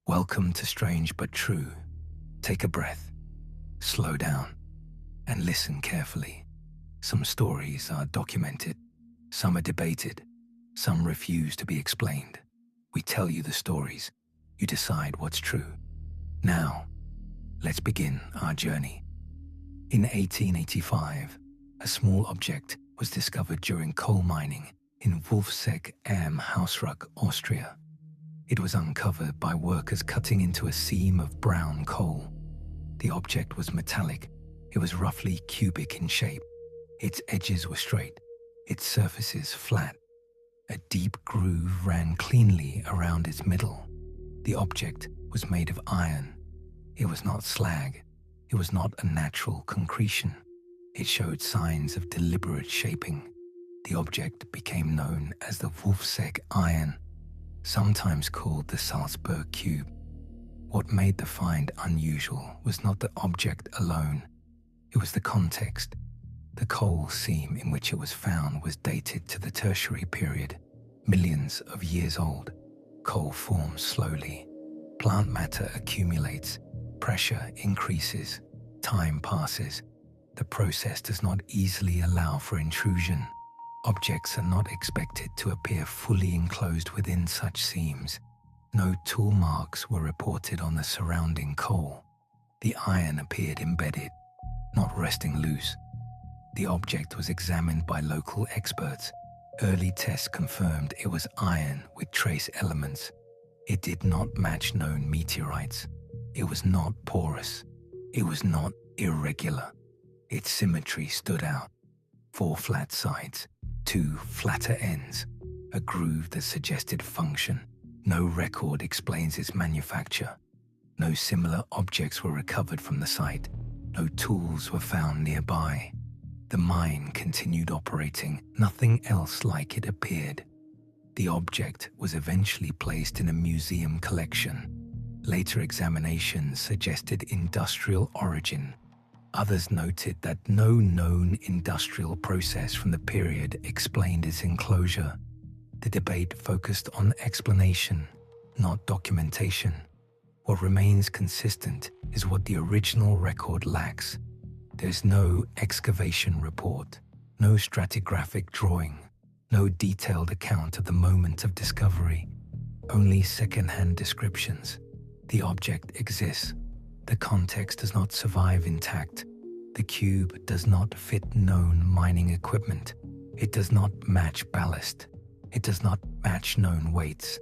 Welcome to Strange But True. Take a breath, slow down, and listen carefully. Some stories are documented, some are debated, some refuse to be explained. We tell you the stories, you decide what's true. Now, let's begin our journey. In 1885, a small object was discovered during coal mining in Wolfsegg am Hausruck, Austria. It was uncovered by workers cutting into a seam of brown coal. The object was metallic. It was roughly cubic in shape. Its edges were straight, its surfaces flat. A deep groove ran cleanly around its middle. The object was made of iron. It was not slag. It was not a natural concretion. It showed signs of deliberate shaping. The object became known as the Wolfsegg iron, sometimes called the Salzburg cube. What made the find unusual was not the object alone. It was the context. The coal seam in which it was found was dated to the Tertiary period, millions of years old. Coal forms slowly. Plant matter accumulates. Pressure increases. Time passes. The process does not easily allow for intrusion. Objects are not expected to appear fully enclosed within such seams. No tool marks were reported on the surrounding coal. The iron appeared embedded, not resting loose. The object was examined by local experts. Early tests confirmed it was iron with trace elements. It did not match known meteorites. It was not porous. It was not irregular. Its symmetry stood out. 4 flat sides, 2 flatter ends, a groove that suggested function. No record explains its manufacture. No similar objects were recovered from the site. No tools were found nearby. The mine continued operating. Nothing else like it appeared. The object was eventually placed in a museum collection. Later examinations suggested industrial origin. Others noted that no known industrial process from the period explained its enclosure. The debate focused on explanation, not documentation. What remains consistent is what the original record lacks. There's no excavation report, no stratigraphic drawing, no detailed account of the moment of discovery, only second-hand descriptions. The object exists. The context does not survive intact. The cube does not fit known mining equipment. It does not match ballast. It does not match known weights.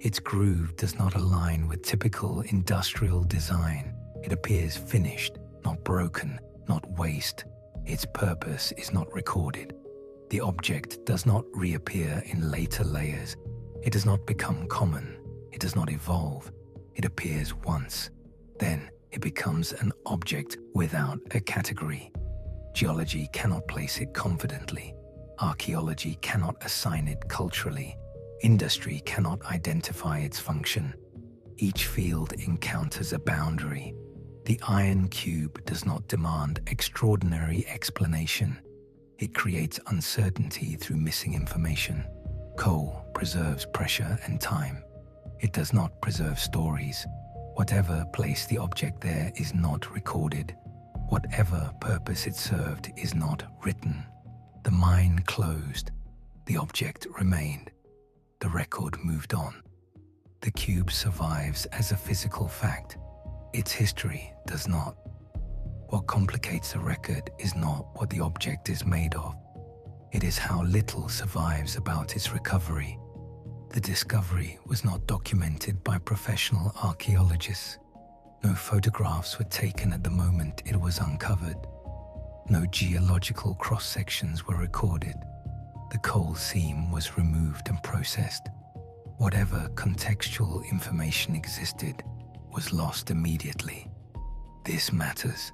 Its groove does not align with typical industrial design. It appears finished, not broken, not waste. Its purpose is not recorded. The object does not reappear in later layers. It does not become common. It does not evolve. It appears once. Then it becomes an object without a category. Geology cannot place it confidently. Archaeology cannot assign it culturally. Industry cannot identify its function. Each field encounters a boundary. The iron cube does not demand extraordinary explanation. It creates uncertainty through missing information. Coal preserves pressure and time. It does not preserve stories. Whatever placed the object there is not recorded. Whatever purpose it served is not written. The mine closed. The object remained. The record moved on. The cube survives as a physical fact. Its history does not. What complicates a record is not what the object is made of. It is how little survives about its recovery. The discovery was not documented by professional archaeologists. No photographs were taken at the moment it was uncovered. No geological cross-sections were recorded. The coal seam was removed and processed. Whatever contextual information existed was lost immediately. This matters.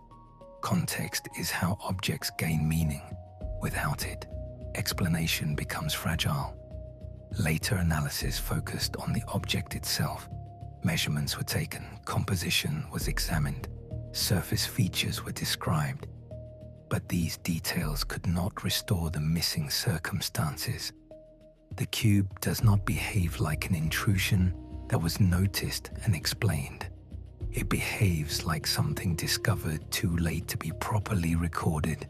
Context is how objects gain meaning. Without it, explanation becomes fragile. Later analysis focused on the object itself. Measurements were taken, composition was examined, surface features were described. But these details could not restore the missing circumstances. The cube does not behave like an intrusion. that was noticed and explained. It behaves like something discovered too late to be properly recorded.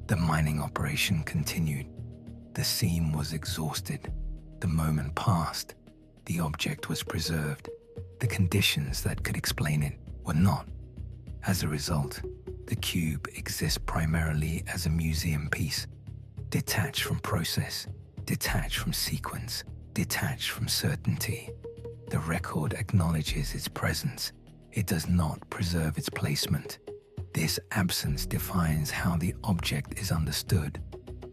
The mining operation continued. The seam was exhausted. The moment passed. The object was preserved. The conditions that could explain it were not. As a result, the cube exists primarily as a museum piece, detached from process, detached from sequence, detached from certainty. The record acknowledges its presence. It does not preserve its placement. This absence defines how the object is understood,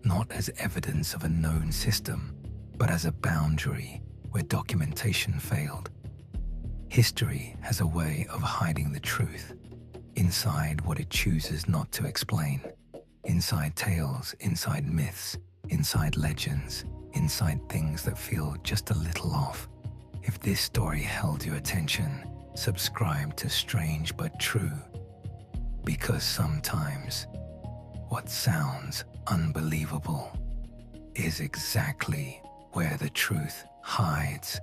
not as evidence of a known system, but as a boundary where documentation failed. History has a way of hiding the truth inside what it chooses not to explain. Inside tales, inside myths, inside legends, inside things that feel just a little off. If this story held your attention, subscribe to Strange But True, because sometimes what sounds unbelievable is exactly where the truth hides.